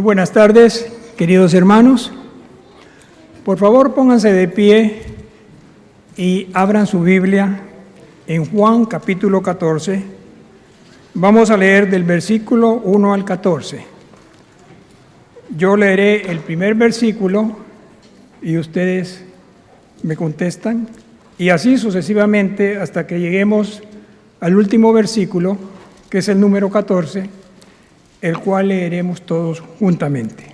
buenas tardes, queridos hermanos. Por favor, pónganse de pie y abran su Biblia en Juan capítulo 14. Vamos a leer del versículo 1 al 14. Yo leeré el primer versículo y ustedes me contestan, y así sucesivamente hasta que lleguemos al último versículo, que es el número 14, el cual leeremos todos juntamente.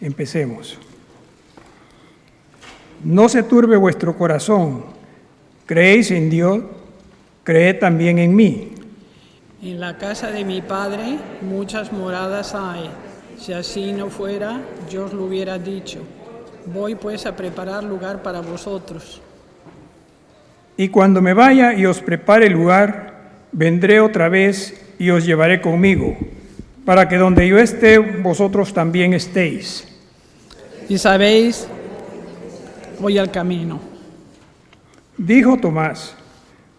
Empecemos. No se turbe vuestro corazón, creéis en Dios, creed también en mí. En la casa de mi Padre muchas moradas hay. Si así no fuera, yo os lo hubiera dicho. Voy pues a preparar lugar para vosotros. Y cuando me vaya y os prepare lugar, vendré otra vez y os llevaré conmigo, para que donde yo esté, vosotros también estéis. Y sabéis, voy al camino. Dijo Tomás: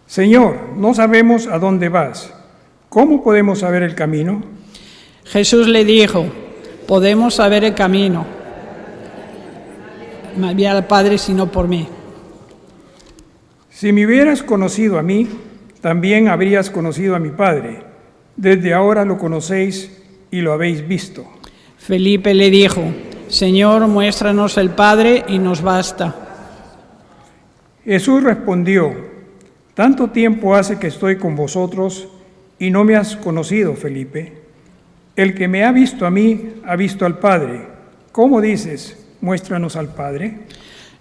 Señor, no sabemos a dónde vas. ¿Cómo podemos saber el camino? Jesús le dijo: podemos saber el camino. No había al Padre sino por mí. Si me hubieras conocido a mí, también habrías conocido a mi Padre. Desde ahora lo conocéis y lo habéis visto. Felipe le dijo: Señor, muéstranos el Padre y nos basta. Jesús respondió: Tanto tiempo hace que estoy con vosotros y no me has conocido, Felipe. El que me ha visto a mí, ha visto al Padre. ¿Cómo dices, muéstranos al Padre?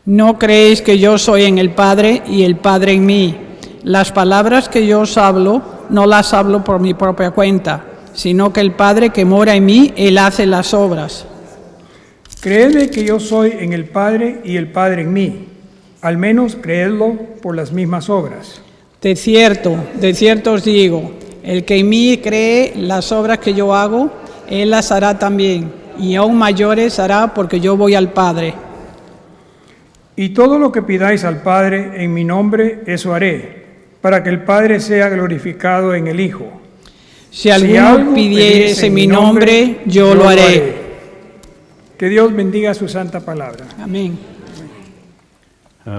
¿No creéis que yo soy en el Padre y el Padre en mí? Las palabras que yo os hablo, no las hablo por mi propia cuenta, sino que el Padre que mora en mí, Él hace las obras. Creedme que yo soy en el Padre y el Padre en mí. Al menos creedlo por las mismas obras. De cierto os digo, el que en mí cree las obras que yo hago, Él las hará también, y aún mayores hará porque yo voy al Padre. Y todo lo que pidáis al Padre en mi nombre, eso haré, para que el Padre sea glorificado en el Hijo. Si alguno pidiere en mi nombre, yo lo haré. Que Dios bendiga su santa palabra. Amén.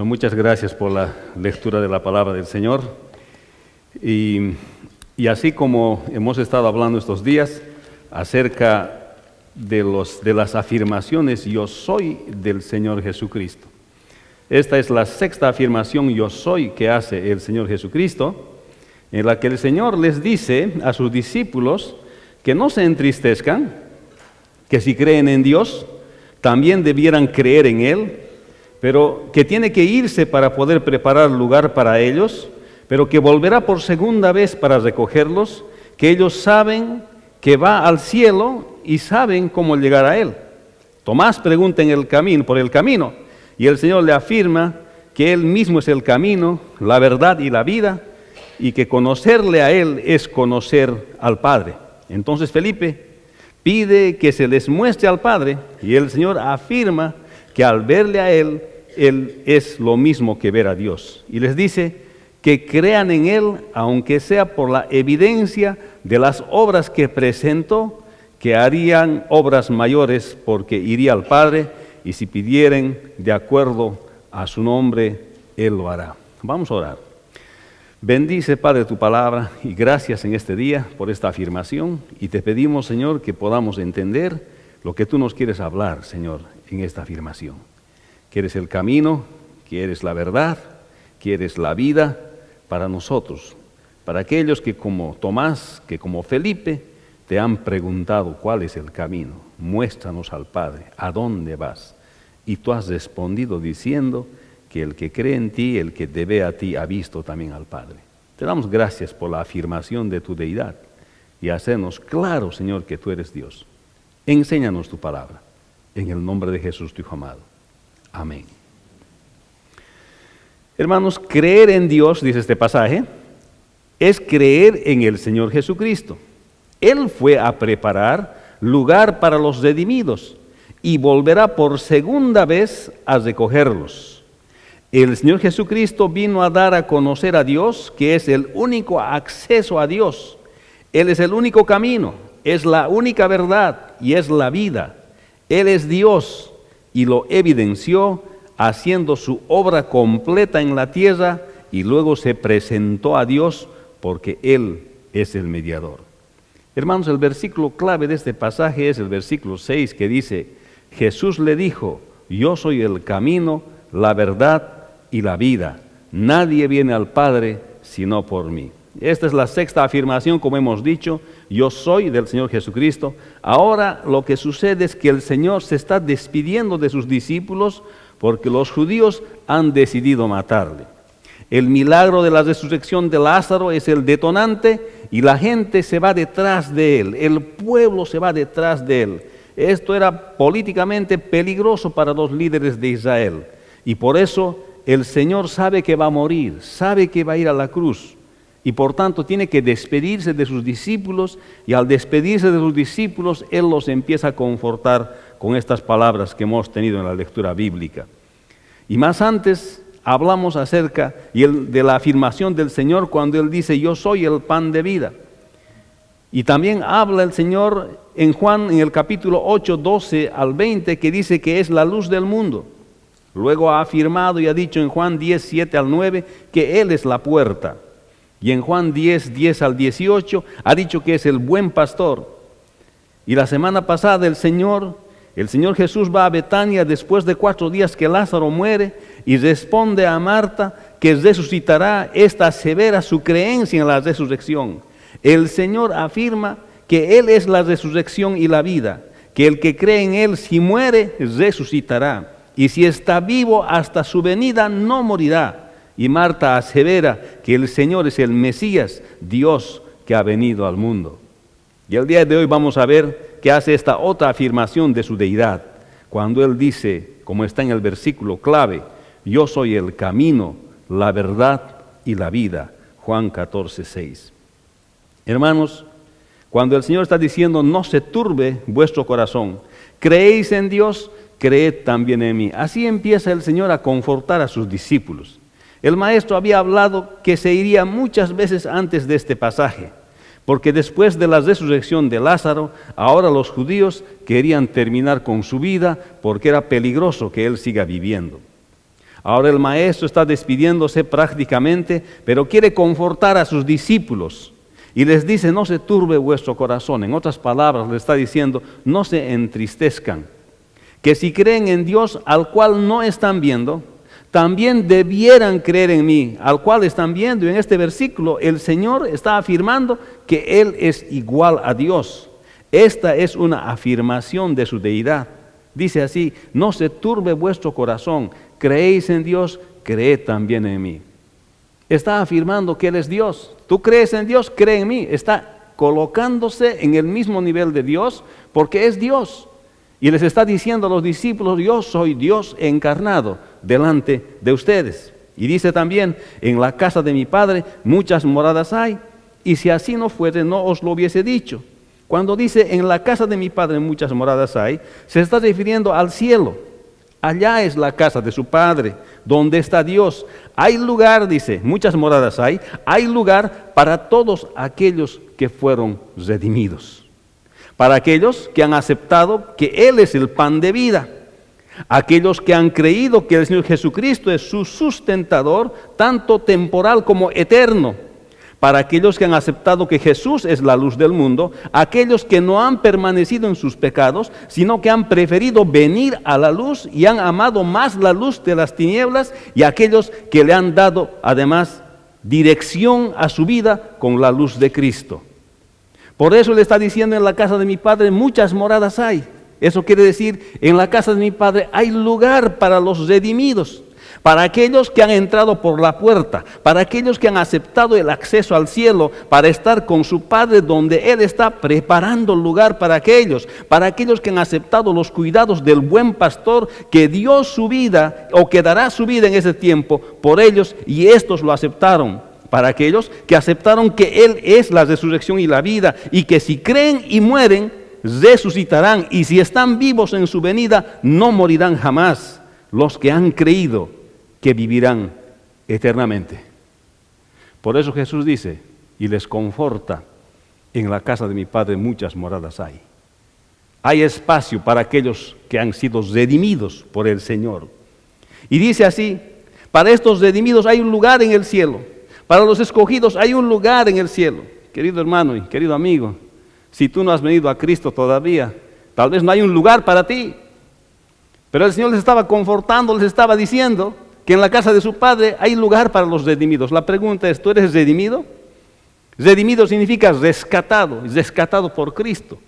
Muchas gracias por la lectura de la palabra del Señor. Y así como hemos estado hablando estos días acerca de las afirmaciones yo soy del Señor Jesucristo. Esta es la sexta afirmación yo soy que hace el Señor Jesucristo, en la que el Señor les dice a sus discípulos que no se entristezcan, que si creen en Dios, también debieran creer en Él, pero que tiene que irse para poder preparar lugar para ellos, pero que volverá por segunda vez para recogerlos, que ellos saben que va al cielo y saben cómo llegar a Él. Tomás pregunta por el camino, y el Señor le afirma que Él mismo es el camino, la verdad y la vida, y que conocerle a Él es conocer al Padre. Entonces Felipe pide que se les muestre al Padre, y el Señor afirma que al verle a Él, Él es lo mismo que ver a Dios. Y les dice que crean en Él, aunque sea por la evidencia de las obras que presentó, que harían obras mayores porque iría al Padre, y si pidieren de acuerdo a su nombre, Él lo hará. Vamos a orar. Bendice, Padre, tu palabra, y gracias en este día por esta afirmación, y te pedimos, Señor, que podamos entender lo que tú nos quieres hablar, Señor, en esta afirmación. Que eres el camino, que eres la verdad, que eres la vida para nosotros, para aquellos que como Tomás, que como Felipe, te han preguntado cuál es el camino, muéstranos al Padre, ¿a dónde vas? Y tú has respondido diciendo que el que cree en ti, el que te ve a ti, ha visto también al Padre. Te damos gracias por la afirmación de tu deidad y hacernos claro, Señor, que tú eres Dios. Enséñanos tu palabra, en el nombre de Jesús, tu Hijo amado. Amén. Hermanos, creer en Dios, dice este pasaje, es creer en el Señor Jesucristo. Él fue a preparar lugar para los redimidos y volverá por segunda vez a recogerlos. El Señor Jesucristo vino a dar a conocer a Dios, que es el único acceso a Dios. Él es el único camino, es la única verdad y es la vida. Él es Dios y lo evidenció haciendo su obra completa en la tierra y luego se presentó a Dios porque Él es el mediador. Hermanos, el versículo clave de este pasaje es el versículo 6 que dice: Jesús le dijo, yo soy el camino, la verdad y la vida. Nadie viene al Padre sino por mí. Esta es la sexta afirmación, como hemos dicho, yo soy del Señor Jesucristo. Ahora lo que sucede es que el Señor se está despidiendo de sus discípulos porque los judíos han decidido matarle. El milagro de la resurrección de Lázaro es el detonante y la gente se va detrás de él, el pueblo se va detrás de él. Esto era políticamente peligroso para los líderes de Israel y por eso el Señor sabe que va a morir, sabe que va a ir a la cruz y por tanto tiene que despedirse de sus discípulos y al despedirse de sus discípulos Él los empieza a confortar con estas palabras que hemos tenido en la lectura bíblica. Y más antes hablamos acerca de la afirmación del Señor cuando Él dice, yo soy el pan de vida. Y también habla el Señor en Juan, en el capítulo 8, 12 al 20, que dice que es la luz del mundo. Luego ha afirmado y ha dicho en Juan 10, 7 al 9, que Él es la puerta. Y en Juan 10, 10 al 18, ha dicho que es el buen pastor. Y la semana pasada el Señor Jesús va a Betania después de 4 días que Lázaro muere y responde a Marta que resucitará. Esta asevera su creencia en la resurrección. El Señor afirma que Él es la resurrección y la vida, que el que cree en Él si muere, resucitará. Y si está vivo hasta su venida, no morirá. Y Marta asevera que el Señor es el Mesías, Dios que ha venido al mundo. Y el día de hoy vamos a ver que hace esta otra afirmación de su deidad, cuando Él dice, como está en el versículo clave, yo soy el camino, la verdad y la vida, Juan 14, 6. Hermanos, cuando el Señor está diciendo, no se turbe vuestro corazón, creéis en Dios, creed también en mí. Así empieza el Señor a confortar a sus discípulos. El Maestro había hablado que se iría muchas veces antes de este pasaje, porque después de la resurrección de Lázaro, ahora los judíos querían terminar con su vida porque era peligroso que Él siga viviendo. Ahora el Maestro está despidiéndose prácticamente, pero quiere confortar a sus discípulos y les dice, no se turbe vuestro corazón. En otras palabras, les está diciendo, no se entristezcan, que si creen en Dios al cual no están viendo, también debieran creer en mí, al cual están viendo. Y en este versículo el Señor está afirmando que Él es igual a Dios. Esta es una afirmación de su deidad. Dice así, no se turbe vuestro corazón, creéis en Dios, creed también en mí. Está afirmando que Él es Dios. Tú crees en Dios, cree en mí. Está colocándose en el mismo nivel de Dios porque es Dios. Y les está diciendo a los discípulos, yo soy Dios encarnado delante de ustedes. Y dice también, en la casa de mi Padre muchas moradas hay, y si así no fuese, no os lo hubiese dicho. Cuando dice, en la casa de mi Padre muchas moradas hay, se está refiriendo al cielo. Allá es la casa de su Padre, donde está Dios. Hay lugar, dice, muchas moradas hay lugar para todos aquellos que fueron redimidos. Para aquellos que han aceptado que Él es el pan de vida. Aquellos que han creído que el Señor Jesucristo es su sustentador, tanto temporal como eterno. Para aquellos que han aceptado que Jesús es la luz del mundo. Aquellos que no han permanecido en sus pecados, sino que han preferido venir a la luz y han amado más la luz de las tinieblas. Y aquellos que le han dado, además, dirección a su vida con la luz de Cristo. Por eso le está diciendo, en la casa de mi Padre muchas moradas hay. Eso quiere decir, en la casa de mi Padre hay lugar para los redimidos, para aquellos que han entrado por la puerta, para aquellos que han aceptado el acceso al cielo, para estar con su Padre donde Él está preparando lugar para aquellos que han aceptado los cuidados del buen pastor que dio su vida o que dará su vida en ese tiempo por ellos, y estos lo aceptaron. Para aquellos que aceptaron que Él es la resurrección y la vida, y que si creen y mueren, resucitarán, y si están vivos en su venida, no morirán jamás. Los que han creído que vivirán eternamente. Por eso Jesús dice, y les conforta, En la casa de mi Padre muchas moradas hay. Hay espacio para aquellos que han sido redimidos por el Señor. Y dice así, para estos redimidos hay un lugar en el cielo. Para los escogidos hay un lugar en el cielo. Querido hermano y querido amigo, si tú no has venido a Cristo todavía, tal vez no hay un lugar para ti. Pero el Señor les estaba confortando, les estaba diciendo que en la casa de su Padre hay lugar para los redimidos. La pregunta es, ¿tú eres redimido? Redimido significa rescatado por Cristo.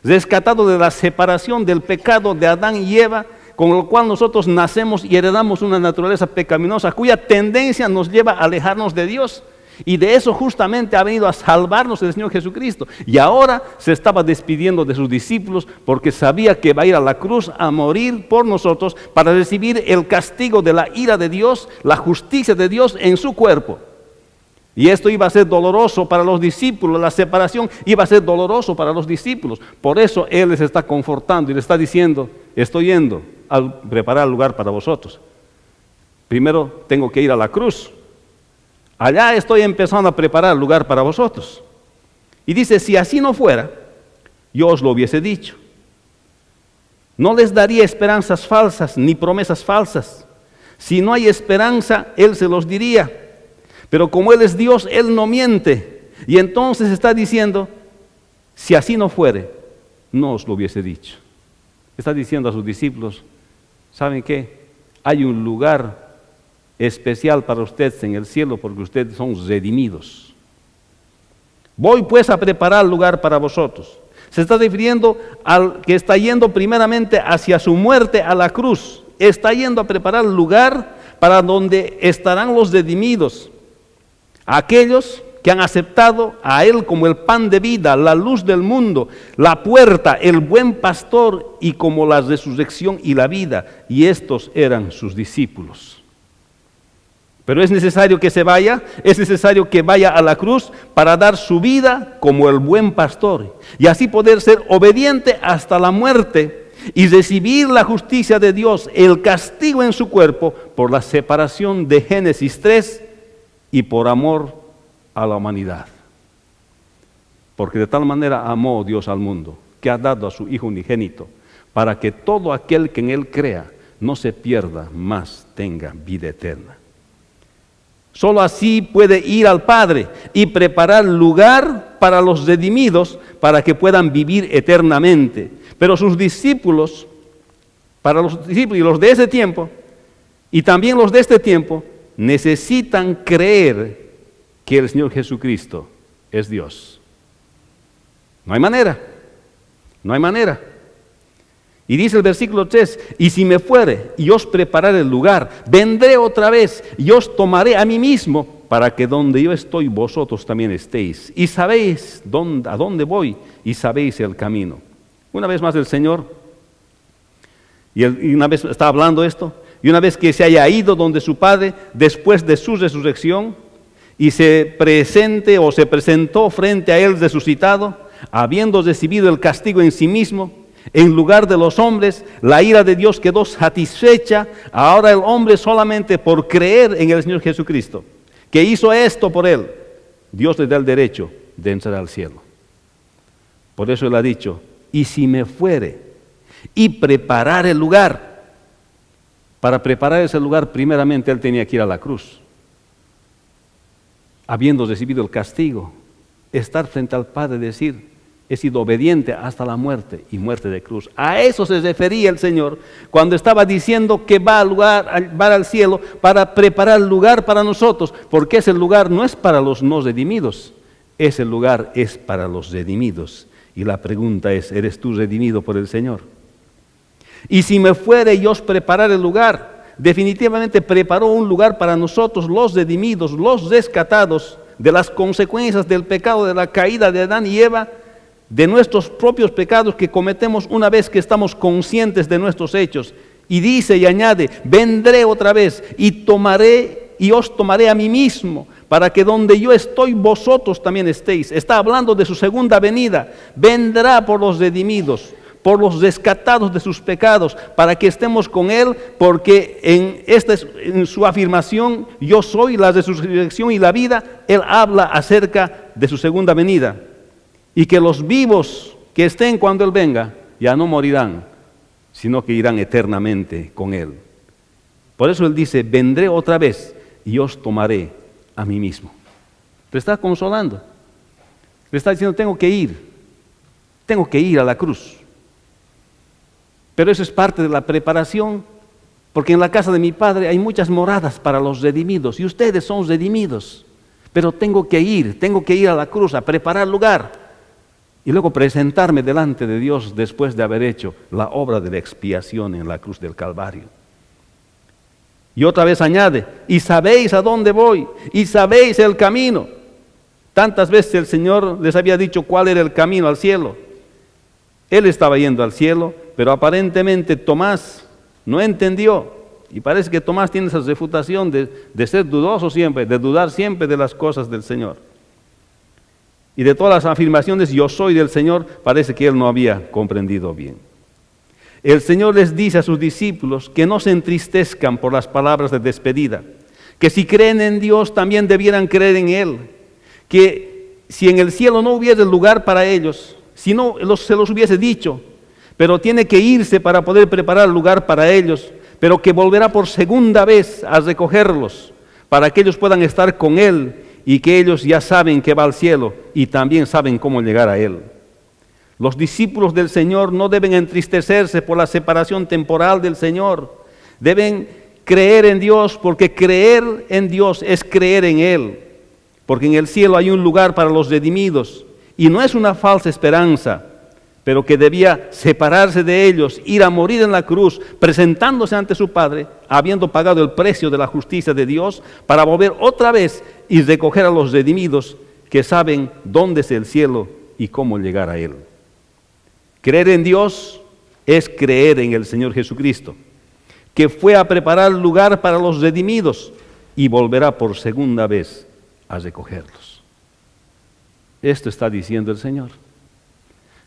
Rescatado de la separación del pecado de Adán y Eva, con lo cual nosotros nacemos y heredamos una naturaleza pecaminosa, cuya tendencia nos lleva a alejarnos de Dios. Y de eso justamente ha venido a salvarnos el Señor Jesucristo. Y ahora se estaba despidiendo de sus discípulos porque sabía que va a ir a la cruz a morir por nosotros para recibir el castigo de la ira de Dios, la justicia de Dios en su cuerpo. Y esto iba a ser doloroso para los discípulos, la separación iba a ser doloroso para los discípulos. Por eso Él les está confortando y les está diciendo, estoy yendo a preparar lugar para vosotros. Primero tengo que ir a la cruz. Allá estoy empezando a preparar lugar para vosotros. Y dice, si así no fuera, yo os lo hubiese dicho. No les daría esperanzas falsas ni promesas falsas. Si no hay esperanza, Él se los diría. Pero como Él es Dios, Él no miente. Y entonces está diciendo, si así no fuere, no os lo hubiese dicho. Está diciendo a sus discípulos, ¿saben qué? Hay un lugar especial para ustedes en el cielo porque ustedes son redimidos. Voy pues a preparar lugar para vosotros. Se está refiriendo al que está yendo primeramente hacia su muerte a la cruz. Está yendo a preparar lugar para donde estarán los redimidos. Aquellos que han aceptado a Él como el pan de vida, la luz del mundo, la puerta, el buen pastor y como la resurrección y la vida. Y estos eran sus discípulos. Pero es necesario que se vaya, es necesario que vaya a la cruz para dar su vida como el buen pastor. Y así poder ser obediente hasta la muerte y recibir la justicia de Dios, el castigo en su cuerpo por la separación de Génesis 3 y por amor a la humanidad. Porque de tal manera amó Dios al mundo, que ha dado a su Hijo unigénito, para que todo aquel que en Él crea no se pierda, mas tenga vida eterna. Solo así puede ir al Padre y preparar lugar para los redimidos para que puedan vivir eternamente. Pero sus discípulos, para los discípulos y los de ese tiempo, y también los de este tiempo, necesitan creer que el Señor Jesucristo es Dios. No hay manera, no hay manera. Y dice el versículo 3, y si me fuere y os prepararé el lugar, vendré otra vez y os tomaré a mí mismo, para que donde yo estoy vosotros también estéis. Y sabéis a dónde voy y sabéis el camino. Una vez más el Señor, y una vez está hablando esto, y una vez que se haya ido donde su Padre, después de su resurrección, y se presentó frente a Él resucitado, habiendo recibido el castigo en sí mismo, en lugar de los hombres, la ira de Dios quedó satisfecha. Ahora el hombre solamente por creer en el Señor Jesucristo, que hizo esto por él, Dios le da el derecho de entrar al cielo. Por eso Él ha dicho, y si me fuere y preparar el lugar. Para preparar ese lugar, primeramente Él tenía que ir a la cruz. Habiendo recibido el castigo, estar frente al Padre y decir, he sido obediente hasta la muerte y muerte de cruz. A eso se refería el Señor cuando estaba diciendo que va al cielo para preparar el lugar para nosotros, porque ese lugar no es para los no redimidos, ese lugar es para los redimidos. Y la pregunta es, ¿eres tú redimido por el Señor? Y si me fuere y os prepararé el lugar, definitivamente preparó un lugar para nosotros, los redimidos, los rescatados de las consecuencias del pecado, de la caída de Adán y Eva, de nuestros propios pecados que cometemos una vez que estamos conscientes de nuestros hechos. Y dice y añade, vendré otra vez y os tomaré a mí mismo, para que donde yo estoy vosotros también estéis. Está hablando de su segunda venida. Vendrá por los redimidos, por los rescatados de sus pecados, para que estemos con Él, porque en su afirmación, yo soy la resurrección y la vida, Él habla acerca de su segunda venida. y que los vivos que estén cuando Él venga ya no morirán, sino que irán eternamente con Él. Por eso Él dice, vendré otra vez y os tomaré a mí mismo. Le está consolando. Le está diciendo, tengo que ir a la cruz. Pero eso es parte de la preparación, porque en la casa de mi Padre hay muchas moradas para los redimidos, y ustedes son redimidos. Pero tengo que ir a la cruz a preparar lugar, y luego presentarme delante de Dios después de haber hecho la obra de la expiación en la cruz del Calvario. Y otra vez añade, y sabéis a dónde voy, y sabéis el camino. Tantas veces el Señor les había dicho cuál era el camino al cielo. Él estaba yendo al cielo, pero aparentemente Tomás no entendió. Y parece que Tomás tiene esa refutación de ser dudoso siempre, de dudar siempre de las cosas del Señor. Y de todas las afirmaciones, yo soy del Señor, parece que él no había comprendido bien. El Señor les dice a sus discípulos que no se entristezcan por las palabras de despedida, que si creen en Dios también debieran creer en Él, que si en el cielo no hubiese lugar para ellos, si no se los hubiese dicho, pero tiene que irse para poder preparar lugar para ellos, pero que volverá por segunda vez a recogerlos, para que ellos puedan estar con Él y que ellos ya saben que va al cielo y también saben cómo llegar a Él. Los discípulos del Señor no deben entristecerse por la separación temporal del Señor. Deben creer en Dios, porque creer en Dios es creer en Él. Porque en el cielo hay un lugar para los redimidos. Y no es una falsa esperanza, pero que debía separarse de ellos, ir a morir en la cruz, presentándose ante su Padre, habiendo pagado el precio de la justicia de Dios, para volver otra vez y recoger a los redimidos que saben dónde es el cielo y cómo llegar a Él. Creer en Dios es creer en el Señor Jesucristo, que fue a preparar lugar para los redimidos y volverá por segunda vez a recogerlos. Esto está diciendo el Señor.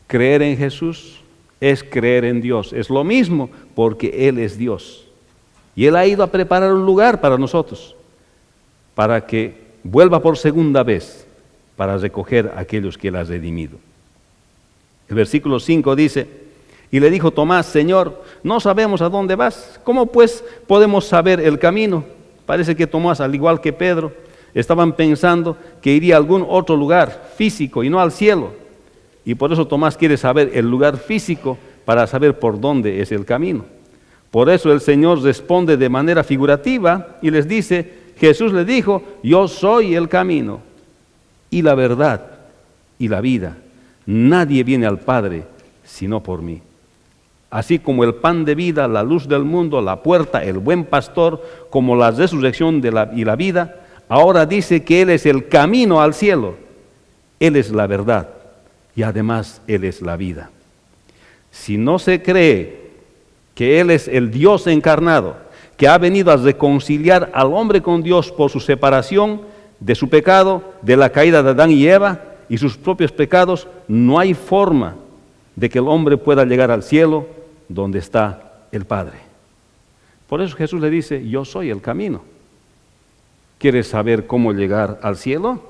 Creer en Jesús es creer en Dios. Es lo mismo porque Él es Dios. Y Él ha ido a preparar un lugar para nosotros, para que vuelva por segunda vez para recoger a aquellos que Él ha redimido. El versículo 5 dice, y le dijo Tomás, Señor, no sabemos a dónde vas, ¿cómo pues podemos saber el camino? Parece que Tomás, al igual que Pedro, estaban pensando que iría a algún otro lugar físico y no al cielo. Y por eso Tomás quiere saber el lugar físico para saber por dónde es el camino. Por eso el Señor responde de manera figurativa y les dice, Jesús le dijo, yo soy el camino y la verdad y la vida. Nadie viene al Padre sino por mí. Así como el pan de vida, la luz del mundo, la puerta, el buen pastor, como la resurrección y la vida, ahora dice que Él es el camino al cielo. Él es la verdad y además Él es la vida. Si no se cree que Él es el Dios encarnado, que ha venido a reconciliar al hombre con Dios por su separación de su pecado, de la caída de Adán y Eva y sus propios pecados, no hay forma de que el hombre pueda llegar al cielo donde está el Padre. Por eso Jesús le dice, yo soy el camino. ¿Quieres saber cómo llegar al cielo?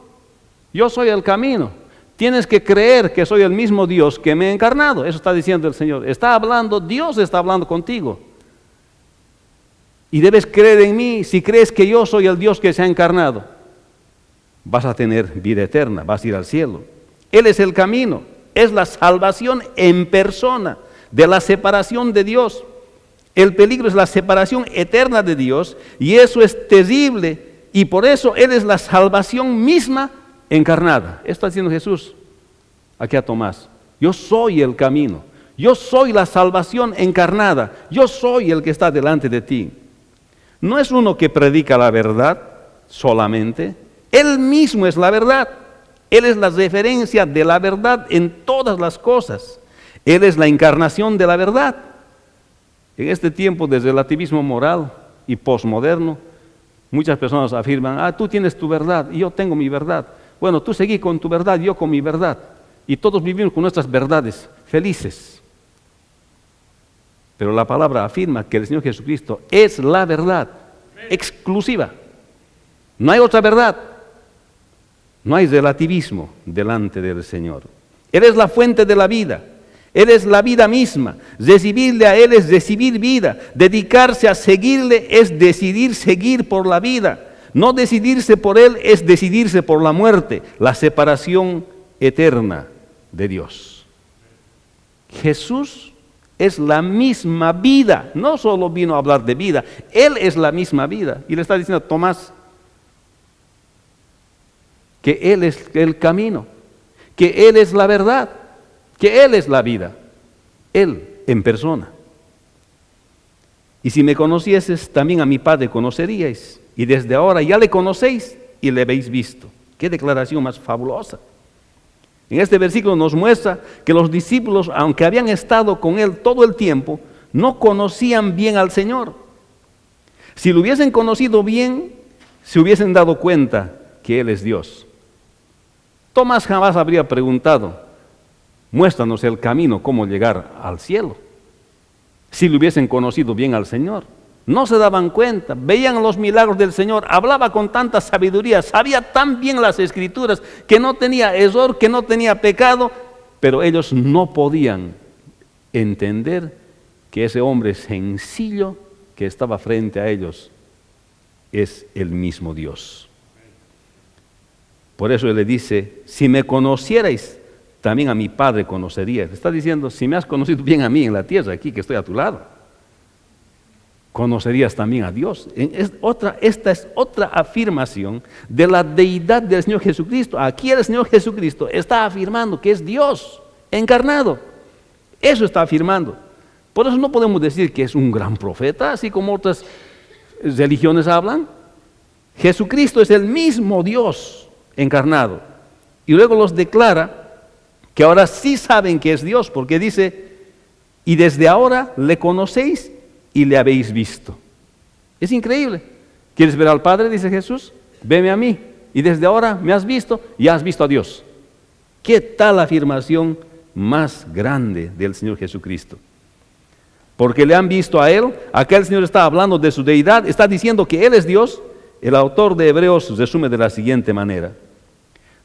Yo soy el camino. Tienes que creer que soy el mismo Dios que me he encarnado. Eso está diciendo el Señor. Está hablando, Dios está hablando contigo. Y debes creer en mí. Si crees que yo soy el Dios que se ha encarnado, vas a tener vida eterna, vas a ir al cielo. Él es el camino, es la salvación en persona de la separación de Dios. El peligro es la separación eterna de Dios y eso es terrible y por eso Él es la salvación misma encarnada. Esto está diciendo Jesús aquí a Tomás. Yo soy el camino, yo soy la salvación encarnada, yo soy el que está delante de ti. No es uno que predica la verdad solamente, Él mismo es la verdad. Él es la referencia de la verdad en todas las cosas. Él es la encarnación de la verdad. En este tiempo de relativismo moral y posmoderno, muchas personas afirman, tú tienes tu verdad y yo tengo mi verdad. Bueno, tú seguí con tu verdad, yo con mi verdad. Y todos vivimos con nuestras verdades, felices. Pero la palabra afirma que el Señor Jesucristo es la verdad, exclusiva. No hay otra verdad. No hay relativismo delante del Señor. Él es la fuente de la vida. Él es la vida misma. Recibirle a Él es recibir vida. Dedicarse a seguirle es decidir seguir por la vida. No decidirse por Él es decidirse por la muerte, la separación eterna de Dios. Jesús es la misma vida. No solo vino a hablar de vida, Él es la misma vida. Y le está diciendo a Tomás que Él es el camino, que Él es la verdad, que Él es la vida, Él en persona. Y si me conocieses, también a mi Padre conoceríais, y desde ahora ya le conocéis y le habéis visto. Qué declaración más fabulosa. En este versículo nos muestra que los discípulos, aunque habían estado con Él todo el tiempo, no conocían bien al Señor. Si lo hubiesen conocido bien, se hubiesen dado cuenta que Él es Dios. Tomás jamás habría preguntado, muéstranos el camino, cómo llegar al cielo. Si lo hubiesen conocido bien al Señor. No se daban cuenta, veían los milagros del Señor, hablaba con tanta sabiduría, sabía tan bien las Escrituras, que no tenía error, que no tenía pecado, pero ellos no podían entender que ese hombre sencillo que estaba frente a ellos es el mismo Dios. Por eso Él le dice, si me conocierais, también a mi Padre conoceríais. Está diciendo, si me has conocido bien a mí en la tierra, aquí que estoy a tu lado, conocerías también a Dios. Esta es otra afirmación de la deidad del Señor Jesucristo. Aquí el Señor Jesucristo está afirmando que es Dios encarnado. Eso está afirmando. Por eso no podemos decir que es un gran profeta, así como otras religiones hablan. Jesucristo es el mismo Dios encarnado. Y luego los declara que ahora sí saben que es Dios, porque dice, y desde ahora le conocéis y le habéis visto. Es increíble. ¿Quieres ver al Padre? Dice Jesús. Veme a mí. Y desde ahora me has visto y has visto a Dios. ¿Qué tal afirmación más grande del Señor Jesucristo? Porque le han visto a Él. Acá el Señor está hablando de su deidad. Está diciendo que Él es Dios. El autor de Hebreos resume de la siguiente manera.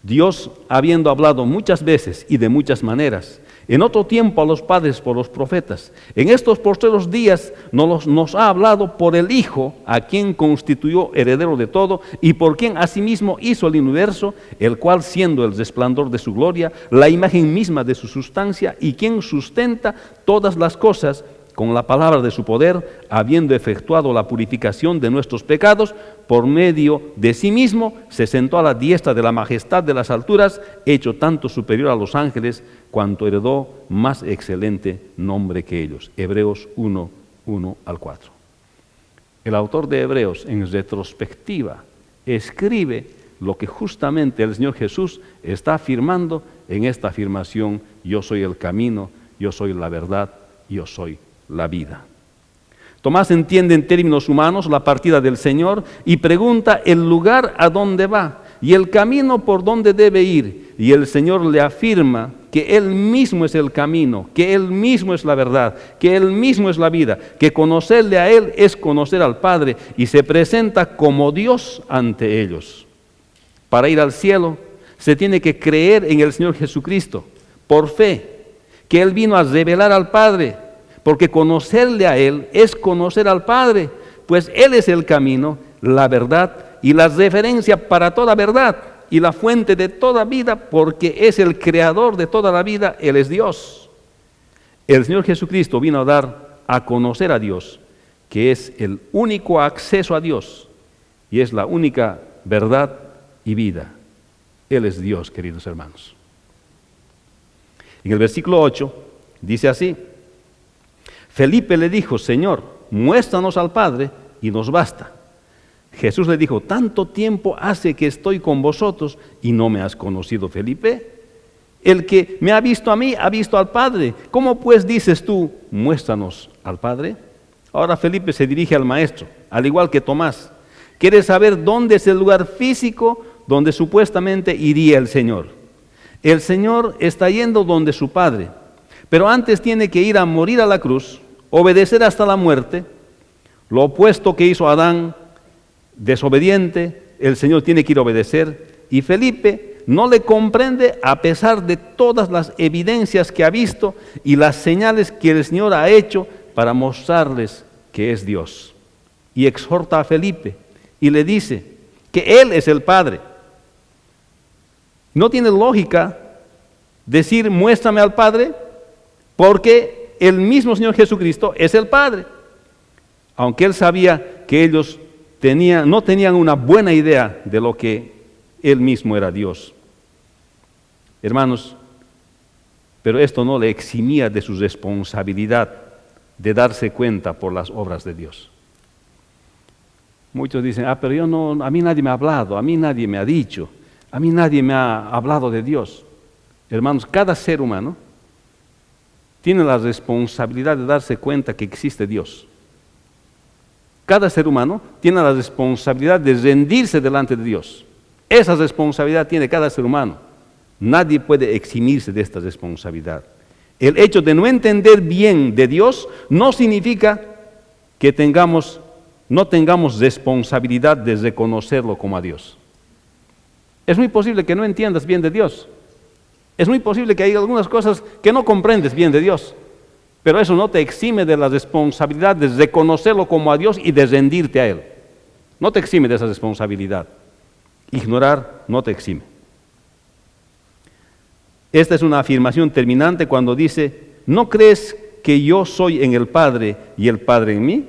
Dios, habiendo hablado muchas veces y de muchas maneras, en otro tiempo a los padres por los profetas, en estos postreros días nos ha hablado por el Hijo, a quien constituyó heredero de todo y por quien asimismo hizo el universo, el cual siendo el resplandor de su gloria, la imagen misma de su sustancia y quien sustenta todas las cosas con la palabra de su poder, habiendo efectuado la purificación de nuestros pecados, por medio de sí mismo, se sentó a la diestra de la majestad de las alturas, hecho tanto superior a los ángeles, cuanto heredó más excelente nombre que ellos. Hebreos 1, 1 al 4. El autor de Hebreos, en retrospectiva, escribe lo que justamente el Señor Jesús está afirmando en esta afirmación: yo soy el camino, yo soy la verdad, yo soy la vida. Tomás entiende en términos humanos la partida del Señor y pregunta el lugar a donde va y el camino por donde debe ir. Y el Señor le afirma que Él mismo es el camino, que Él mismo es la verdad, que Él mismo es la vida, que conocerle a Él es conocer al Padre, y se presenta como Dios ante ellos. Para ir al cielo se tiene que creer en el Señor Jesucristo por fe, que Él vino a revelar al Padre, porque conocerle a Él es conocer al Padre, pues Él es el camino, la verdad y la referencia para toda verdad y la fuente de toda vida, porque es el creador de toda la vida, Él es Dios. El Señor Jesucristo vino a dar a conocer a Dios, que es el único acceso a Dios y es la única verdad y vida. Él es Dios, queridos hermanos. En el versículo 8 dice así: Felipe le dijo, Señor, muéstranos al Padre y nos basta. Jesús le dijo, tanto tiempo hace que estoy con vosotros y no me has conocido, Felipe. El que me ha visto a mí, ha visto al Padre. ¿Cómo pues dices tú, muéstranos al Padre? Ahora Felipe se dirige al Maestro, al igual que Tomás. Quiere saber dónde es el lugar físico donde supuestamente iría el Señor. El Señor está yendo donde su Padre, pero antes tiene que ir a morir a la cruz, obedecer hasta la muerte, lo opuesto que hizo Adán, desobediente, el Señor tiene que ir a obedecer, y Felipe no le comprende a pesar de todas las evidencias que ha visto y las señales que el Señor ha hecho para mostrarles que es Dios. Y exhorta a Felipe y le dice que Él es el Padre. No tiene lógica decir muéstrame al Padre, porque el mismo Señor Jesucristo es el Padre. Aunque Él sabía que ellos no tenían una buena idea de lo que Él mismo era Dios. Hermanos, pero esto no le eximía de su responsabilidad de darse cuenta por las obras de Dios. Muchos dicen, pero a mí nadie me ha hablado, a mí nadie me ha dicho, a mí nadie me ha hablado de Dios. Hermanos, cada ser humano tiene la responsabilidad de darse cuenta que existe Dios. Cada ser humano tiene la responsabilidad de rendirse delante de Dios. Esa responsabilidad tiene cada ser humano. Nadie puede eximirse de esta responsabilidad. El hecho de no entender bien de Dios no significa que no tengamos responsabilidad de reconocerlo como a Dios. Es muy posible que no entiendas bien de Dios. Es muy posible que haya algunas cosas que no comprendes bien de Dios. Pero eso no te exime de la responsabilidad de reconocerlo como a Dios y de rendirte a Él. No te exime de esa responsabilidad. Ignorar no te exime. Esta es una afirmación terminante cuando dice, ¿no crees que yo soy en el Padre y el Padre en mí?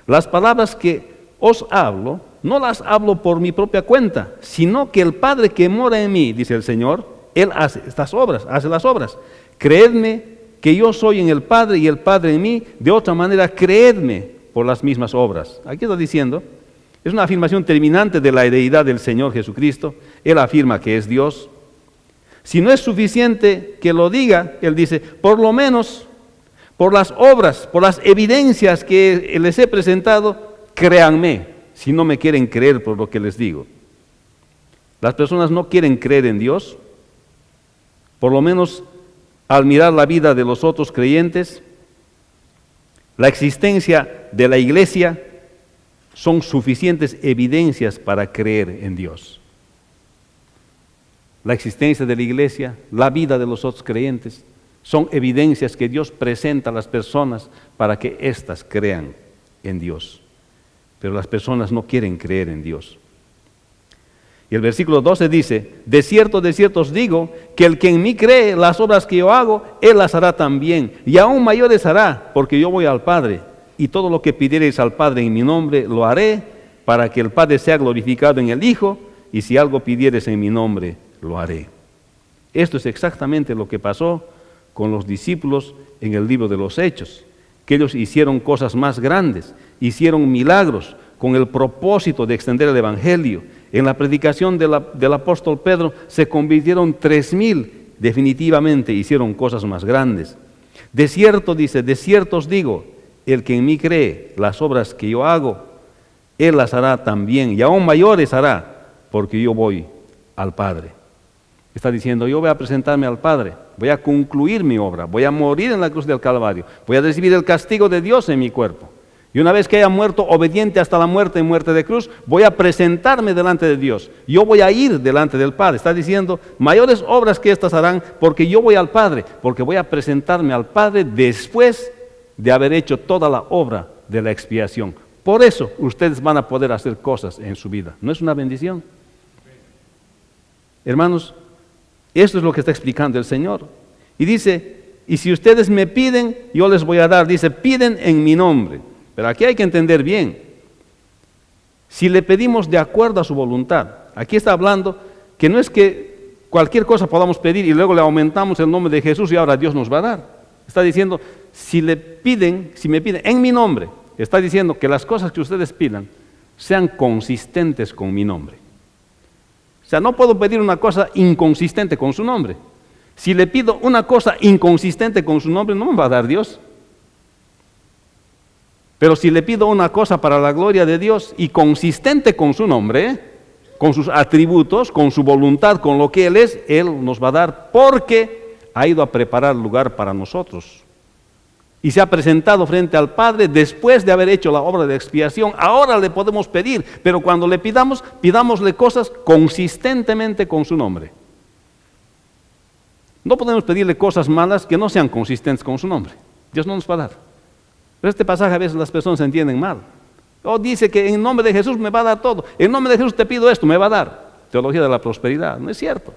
Las palabras que os hablo, no las hablo por mi propia cuenta, sino que el Padre que mora en mí, dice el Señor, Él hace estas obras, hace las obras. Creedme que yo soy en el Padre y el Padre en mí, de otra manera creedme por las mismas obras. Aquí está diciendo, es una afirmación terminante de la deidad del Señor Jesucristo. Él afirma que es Dios. Si no es suficiente que lo diga, Él dice, por lo menos por las obras, por las evidencias que les he presentado, créanme, si no me quieren creer por lo que les digo. Las personas no quieren creer en Dios, por lo menos al mirar la vida de los otros creyentes, la existencia de la iglesia son suficientes evidencias para creer en Dios. La existencia de la iglesia, la vida de los otros creyentes, son evidencias que Dios presenta a las personas para que éstas crean en Dios. Pero las personas no quieren creer en Dios. Y el versículo 12 dice, de cierto os digo, que el que en mí cree las obras que yo hago, él las hará también, y aún mayores hará, porque yo voy al Padre, y todo lo que pidiereis al Padre en mi nombre, lo haré, para que el Padre sea glorificado en el Hijo, y si algo pidieres en mi nombre, lo haré. Esto es exactamente lo que pasó con los discípulos en el libro de los Hechos, que ellos hicieron cosas más grandes, hicieron milagros con el propósito de extender el Evangelio. En la predicación del apóstol Pedro se convirtieron 3,000, definitivamente hicieron cosas más grandes. De cierto, dice, de cierto os digo, el que en mí cree las obras que yo hago, él las hará también, y aún mayores hará, porque yo voy al Padre. Está diciendo, yo voy a presentarme al Padre, voy a concluir mi obra, voy a morir en la cruz del Calvario, voy a recibir el castigo de Dios en mi cuerpo. Y una vez que haya muerto obediente hasta la muerte y muerte de cruz, voy a presentarme delante de Dios. Yo voy a ir delante del Padre. Está diciendo, mayores obras que estas harán porque yo voy al Padre, porque voy a presentarme al Padre después de haber hecho toda la obra de la expiación. Por eso ustedes van a poder hacer cosas en su vida. ¿No es una bendición? Hermanos, esto es lo que está explicando el Señor. Y dice, y si ustedes me piden, yo les voy a dar. Dice, piden en mi nombre. Pero aquí hay que entender bien, si le pedimos de acuerdo a su voluntad, aquí está hablando que no es que cualquier cosa podamos pedir y luego le aumentamos el nombre de Jesús y ahora Dios nos va a dar. Está diciendo, si me piden en mi nombre, está diciendo que las cosas que ustedes pidan sean consistentes con mi nombre. O sea, no puedo pedir una cosa inconsistente con su nombre. Si le pido una cosa inconsistente con su nombre, no me va a dar Dios. Pero si le pido una cosa para la gloria de Dios y consistente con su nombre, con sus atributos, con su voluntad, con lo que Él es, Él nos va a dar porque ha ido a preparar lugar para nosotros. Y se ha presentado frente al Padre después de haber hecho la obra de expiación. Ahora le podemos pedir, pero cuando le pidamos, pidámosle cosas consistentemente con su nombre. No podemos pedirle cosas malas que no sean consistentes con su nombre. Dios no nos va a dar. Pero este pasaje a veces las personas se entienden mal. Dice que en nombre de Jesús me va a dar todo. En nombre de Jesús te pido esto, me va a dar. Teología de la prosperidad. No es cierto.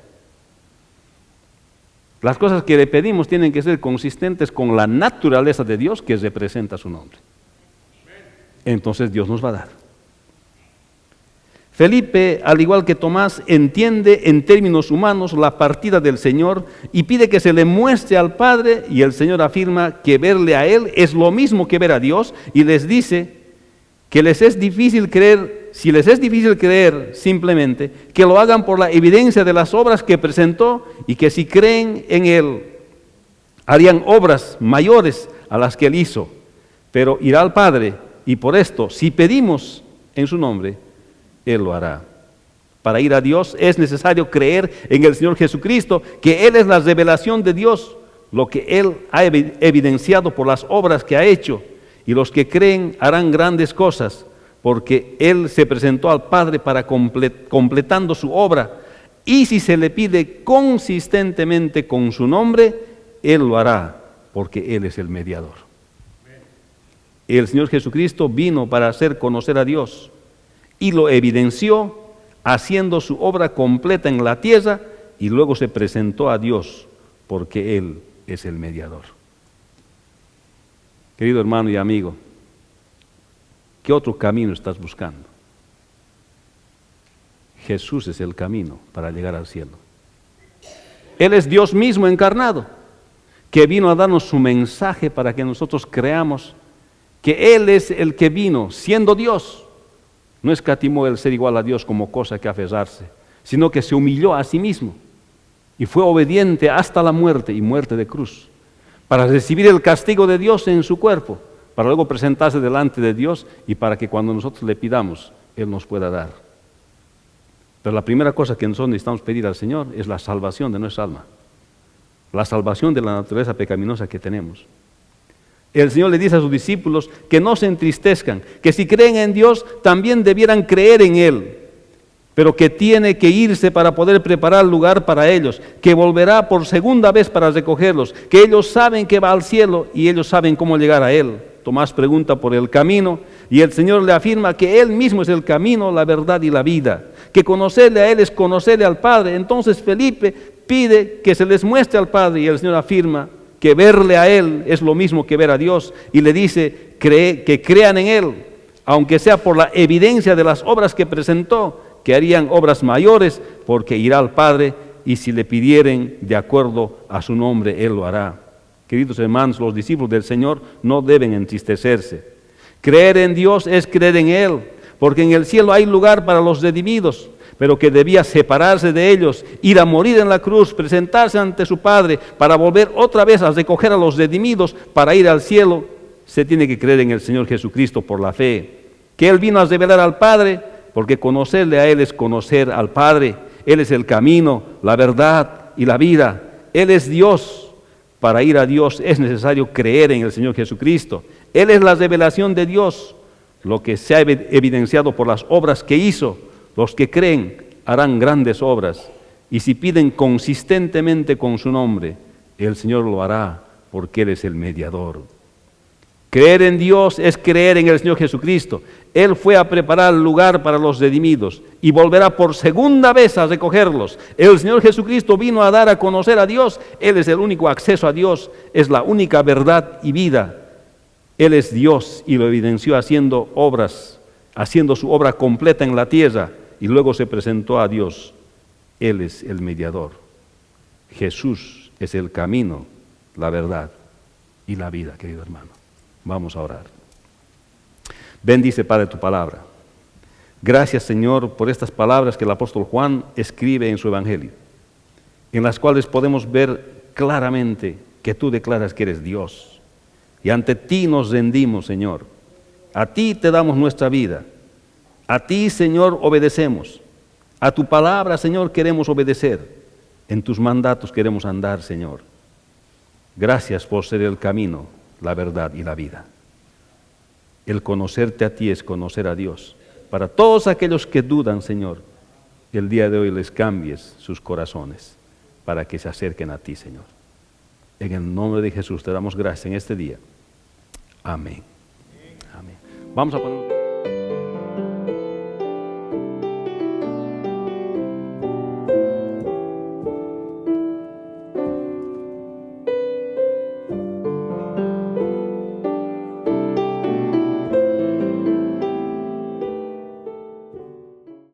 Las cosas que le pedimos tienen que ser consistentes con la naturaleza de Dios que representa su nombre. Entonces Dios nos va a dar. Felipe, al igual que Tomás, entiende en términos humanos la partida del Señor y pide que se le muestre al Padre, y el Señor afirma que verle a Él es lo mismo que ver a Dios, y les dice que les es difícil creer, si les es difícil creer simplemente, que lo hagan por la evidencia de las obras que presentó, y que si creen en Él harían obras mayores a las que Él hizo, pero irá al Padre, y por esto, si pedimos en su nombre, Él lo hará. Para ir a Dios es necesario creer en el Señor Jesucristo, que Él es la revelación de Dios, lo que Él ha evidenciado por las obras que ha hecho, y los que creen harán grandes cosas, porque Él se presentó al Padre para completando su obra, y si se le pide consistentemente con su nombre, Él lo hará, porque Él es el mediador. El Señor Jesucristo vino para hacer conocer a Dios, y lo evidenció haciendo su obra completa en la tierra, y luego se presentó a Dios, porque Él es el mediador. Querido hermano y amigo, ¿qué otro camino estás buscando? Jesús es el camino para llegar al cielo. Él es Dios mismo encarnado, que vino a darnos su mensaje para que nosotros creamos que Él es el que vino, siendo Dios. No escatimó el ser igual a Dios como cosa que aferrarse, sino que se humilló a sí mismo y fue obediente hasta la muerte, y muerte de cruz, para recibir el castigo de Dios en su cuerpo, para luego presentarse delante de Dios y para que cuando nosotros le pidamos, Él nos pueda dar. Pero la primera cosa que nosotros necesitamos pedir al Señor es la salvación de nuestra alma, la salvación de la naturaleza pecaminosa que tenemos. El Señor le dice a sus discípulos que no se entristezcan, que si creen en Dios también debieran creer en Él, pero que tiene que irse para poder preparar lugar para ellos, que volverá por segunda vez para recogerlos, que ellos saben que va al cielo y ellos saben cómo llegar a Él. Tomás pregunta por el camino y el Señor le afirma que Él mismo es el camino, la verdad y la vida, que conocerle a Él es conocerle al Padre. Entonces Felipe pide que se les muestre al Padre y el Señor afirma que verle a Él es lo mismo que ver a Dios, y le dice que crean en Él, aunque sea por la evidencia de las obras que presentó, que harían obras mayores, porque irá al Padre, y si le pidieren de acuerdo a su nombre, Él lo hará. Queridos hermanos, los discípulos del Señor no deben entristecerse. Creer en Dios es creer en Él, porque en el cielo hay lugar para los redimidos, pero que debía separarse de ellos, ir a morir en la cruz, presentarse ante su Padre, para volver otra vez a recoger a los redimidos, para ir al cielo. Se tiene que creer en el Señor Jesucristo por la fe, que Él vino a revelar al Padre, porque conocerle a Él es conocer al Padre. Él es el camino, la verdad y la vida. Él es Dios. Para ir a Dios es necesario creer en el Señor Jesucristo. Él es la revelación de Dios, lo que se ha evidenciado por las obras que hizo. Los que creen harán grandes obras, y si piden consistentemente con su nombre, el Señor lo hará, porque Él es el mediador. Creer en Dios es creer en el Señor Jesucristo. Él fue a preparar lugar para los redimidos y volverá por segunda vez a recogerlos. El Señor Jesucristo vino a dar a conocer a Dios. Él es el único acceso a Dios, es la única verdad y vida. Él es Dios y lo evidenció haciendo obras, haciendo su obra completa en la tierra, y luego se presentó a Dios. Él es el mediador. Jesús es el camino, la verdad y la vida, querido hermano. Vamos a orar. Bendice, Padre, tu palabra. Gracias, Señor, por estas palabras que el apóstol Juan escribe en su evangelio, en las cuales podemos ver claramente que tú declaras que eres Dios. Y ante ti nos rendimos, Señor. A ti te damos nuestra vida. A ti, Señor, obedecemos. A tu palabra, Señor, queremos obedecer. En tus mandatos queremos andar, Señor. Gracias por ser el camino, la verdad y la vida. El conocerte a ti es conocer a Dios. Para todos aquellos que dudan, Señor, el día de hoy les cambies sus corazones. para que se acerquen a ti, Señor. En el nombre de Jesús te damos gracias en este día. Amén. Amén. Vamos a poner...